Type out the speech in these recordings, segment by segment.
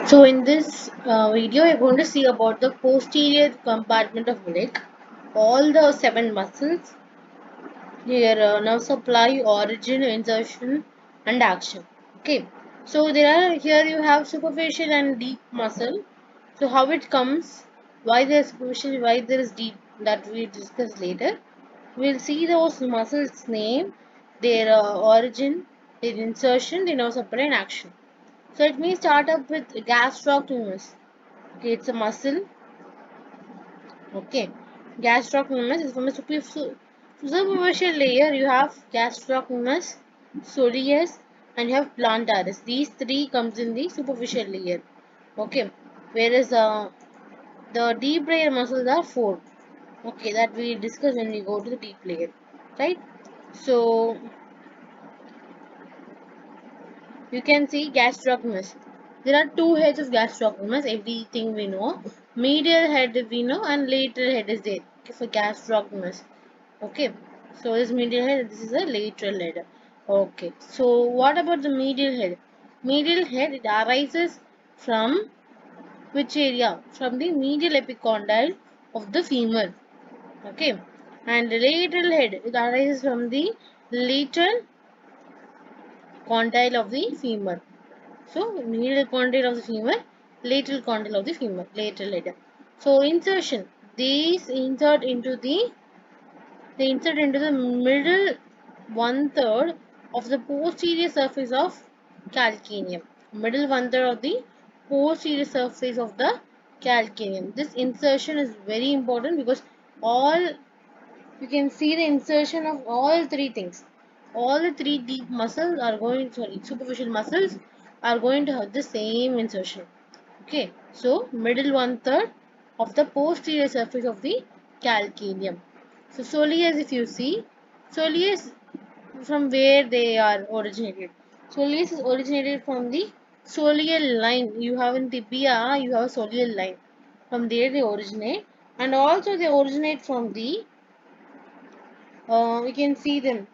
So in this video, we're going to see about the posterior compartment of neck, all the 7 muscles, their nerve supply, origin, insertion, and action. Okay. So there are here you have superficial and deep muscle. So how it comes, why there is superficial, why there is deep, that we discuss later. We'll see those muscles name, their origin, their insertion, their nerve supply, and action. So let me start up with gastrocnemius. Okay, it's a muscle. Okay, gastrocnemius is from a superficial layer. You have gastrocnemius, soleus, and you have plantaris. These three comes in the superficial layer. Okay, whereas the deep layer muscles are four. Okay, that we discuss when we go to the deep layer, right? So you can see gastrocnemius. There are two heads of gastrocnemius, everything we know. Medial head we know and lateral head is there for gastrocnemius. Okay, so this medial head, this is a lateral head. Okay, so what about the medial head? Medial head, it arises from which area? From the medial epicondyle of the femur. Okay, and the lateral head, it arises from the lateral condyle of the femur. So medial condyle of the femur, lateral condyle of the femur, lateral head. So insertion, these insert into the middle one third of the posterior surface of calcaneum. Middle one third of the posterior surface of the calcaneum. This insertion is very important because all you can see the insertion of all three things. All the three deep muscles are going, sorry, superficial muscles are going to have the same insertion. Okay, so middle one third of the posterior surface of the calcaneum. So soleus, if you see, soleus from where they are originated. Soleus is originated from the soleal line. You have in tibia, you have a soleal line. From there they originate, and also they originate from the we can see them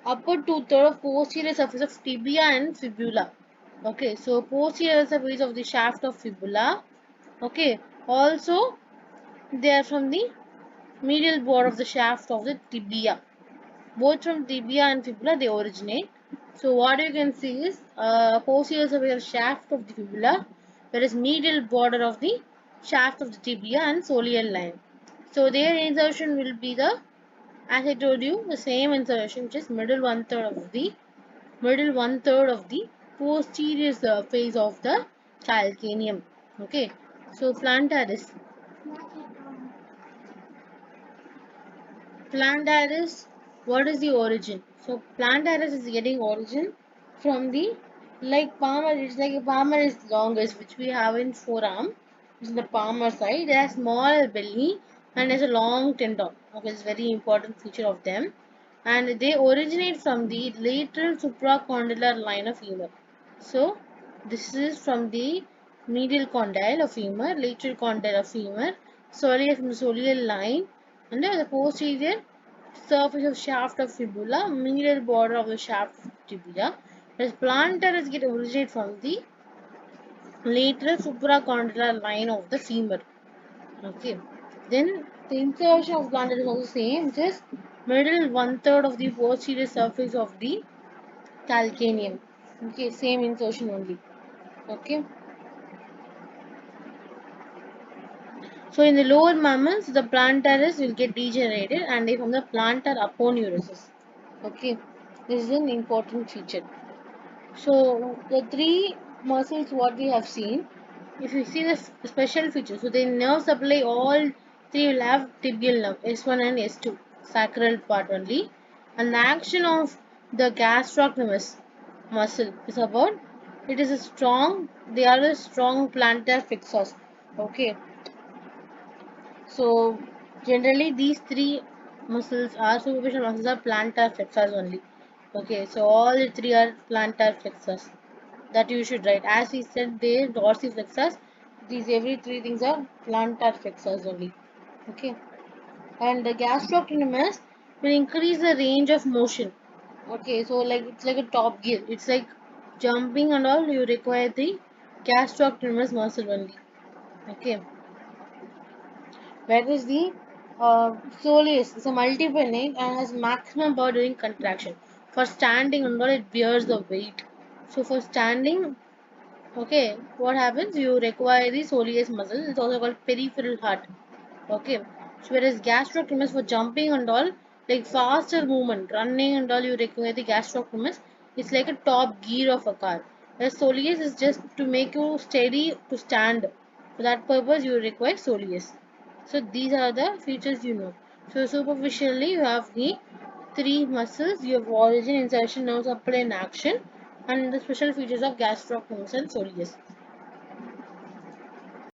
upper two-third of posterior surface of tibia and fibula. Okay, so posterior surface of the shaft of fibula. Okay, also they are from the medial border of the shaft of the tibia. Both from tibia and fibula they originate. So what you can see is posterior surface of shaft of the fibula, whereas medial border of the shaft of the tibia and soleal line. So their insertion will be the, as I told you, the same insertion, which is middle one third of the posterior surface of the calcaneum. Okay, so plantaris, what is the origin? So plantaris is getting origin from the, like palmar. It's like a palmar is longest, which we have in forearm. It's in the palmar side. It has small belly and has a long tendon. Okay, it's very important feature of them, and they originate from the lateral supracondylar line of femur. So this is from the medial condyle of femur, lateral condyle of femur, soleus from the soleal line, and the posterior surface of shaft of fibula, medial border of the shaft of tibia. Whereas plantaris get originate from the lateral supracondylar line of the femur. Okay. Then the insertion of plantaris is also same, which is middle one third of the posterior surface of the calcaneum. Okay, same insertion only. Okay. So in the lower mammals, the plantaris will get degenerated and they form the plantar aponeurosis. Okay, this is an important feature. So the three muscles what we have seen, if you see the special feature, so the nerve supply all three will have tibial nerve S1 and S2, sacral part only, and the action of the gastrocnemius muscle is about, it is a strong, they are a strong plantar fixus. Okay, so generally these three muscles are superficial muscles are plantar flexors only. Okay, so all the three are plantar flexors. That you should write. As we said, they dorsiflexors. These every three things are plantar flexors only. Okay, and the gastrocnemius will increase the range of motion. Okay, so like it's like a top gear. It's like jumping and all. You require the gastrocnemius muscle only. Okay. Whereas the soleus is a multiple name and has maximum power during contraction. For standing and all, it bears the weight. So for standing, okay, what happens? You require the soleus muscle. It's also called peripheral heart. Okay. So whereas gastrocnemius for jumping and all, like faster movement, running and all, you require the gastrocnemius. It's like a top gear of a car. Whereas soleus is just to make you steady to stand. For that purpose, you require soleus. So these are the features you know. So superficially, you have the three muscles. You have origin, insertion, nerve supply, and action, and the special features of gastrocnemius and soleus.